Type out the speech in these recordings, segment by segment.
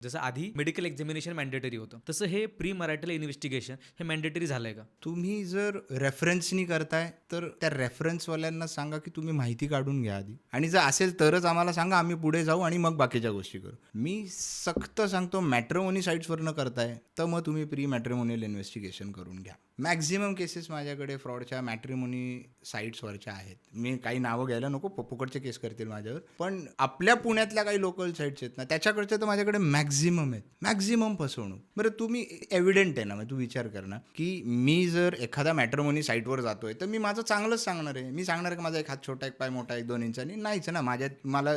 जसं आधी medical examination mandatory होतं, तसं हे प्री मराठल इन्व्हेस्टिगेशन हे मॅन्डेटरी झालंय का? तुम्ही जर रेफरन्सनी करताय तर त्या रेफरन्सवाल्यांना सांगा की तुम्ही माहिती काढून घ्या आधी, आणि जर असेल तरच आम्हाला सांगा, आम्ही पुढे जाऊ आणि मग बाकीच्या गोष्टी करू. मी सक्त सांगतो, मॅट्रिमोनी साईट्सवरनं करताय तर मग तुम्ही प्री मॅट्रिमोनियल इन्व्हेस्टिगेशन करून घ्या. मॅक्झिमम केसेस माझ्याकडे फ्रॉडच्या मॅट्रिमोनी साईट्सवरच्या आहेत. मी काही नावं घ्यायला नको, फुकटचे केस करतील माझ्यावर, पण आपल्या पुण्यातल्या काही लोकल साईट्स आहेत ना, त्याच्याकडचे तर माझ्याकडे मॅक्झिमम आहेत. मॅक्झिमम फसवणूक. बरं तुम्ही एव्हिडेंट आहे ना, मग तू विचार कर ना की मी जर एखादा मॅट्रिमोनी साईटवर जातोय तर मी माझं चांगलंच सांगणार आहे. मी सांगणार आहे की माझा एक हात छोटा, एक पाय मोठा, एक 2 इंचांनी नाहीच ना.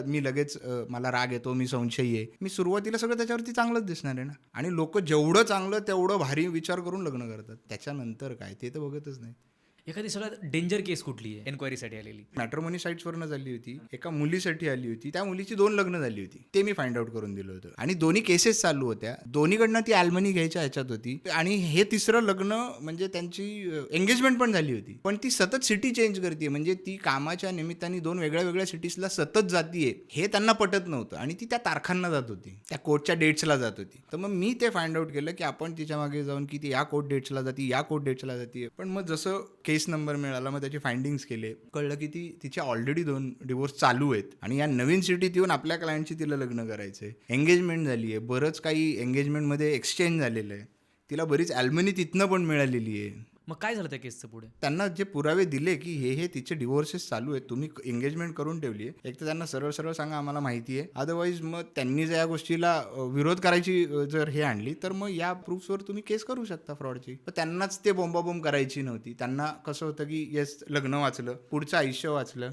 मी लगेच मला राग येतो, मी संशयी आहे, मी सुरुवातीला सगळं त्याच्यावरती चांगलंच दिसणार आहे ना. आणि लोक जेवढं चांगलं तेवढं भारी विचार करून लग्न करतात. त्याच्यानंतर काय ते तर बघतच नाही. एखादी सगळ्यात डेंजर केस कुठली आहे एन्क्वायरीसाठी आलेली? मॅट्रिमोनी साईट्सवरनं झाली होती, एका मुलीसाठी आली होती. त्या मुलीची 2 लग्न झाली होती, ते मी फाइंड आउट करून दिलं होतं. आणि दोन्ही केसेस चालू होत्या, दोन्हीकडनं ती ॲल्मनी घ्यायच्या ह्याच्यात होती. आणि हे तिसरं लग्न म्हणजे त्यांची एंगेजमेंट पण झाली होती, पण ती सतत सिटी चेंज करते. म्हणजे ती कामाच्या निमित्ताने 2 वेगळ्या वेगळ्या सिटीजला सतत जातीये, हे त्यांना पटत नव्हतं. आणि ती त्या तारखांना जात होती, त्या कोर्टच्या डेट्सला जात होती. तर मग मी ते फाइंड आउट केलं की आपण तिच्या मागे जाऊन की ती या कोर्ट डेट्सला जाते, या कोर्ट डेट्सला जाते. पण मग जसं केस नंबर मिळाला, मग त्याचे फाइंडिंग्स केले, कळलं की तिच्या ऑलरेडी 2 डिवोर्स चालू आहेत आणि या नवीन सिटीत येऊन आपल्या क्लायंटची तिला लग्न करायचं आहे. एंगेजमेंट झाली आहे, बरंच काही एंगेजमेंटमध्ये एक्सचेंज झालेलं आहे, तिला बरीच ॲल्मनी तिथनं पण मिळालेली आहे. मग काय झालं त्या केसचं पुढे? त्यांना जे पुरावे दिले की हे तिचे डिवोर्सेस चालू आहेत, तुम्ही एंगेजमेंट करून ठेवली आहे, एक तर त्यांना सरळ सरळ सांगा आम्हाला माहिती आहे. अदरवाईज मग त्यांनी जर या गोष्टीला विरोध करायची जर हे आणली तर मग या प्रूफ्सवर तुम्ही केस करू शकता फ्रॉडची. पण त्यांनाच ते बोंबाबोंब करायची नव्हती. त्यांना कसं होतं की येस लग्न वाचलं, पुढचं आयुष्य वाचलं,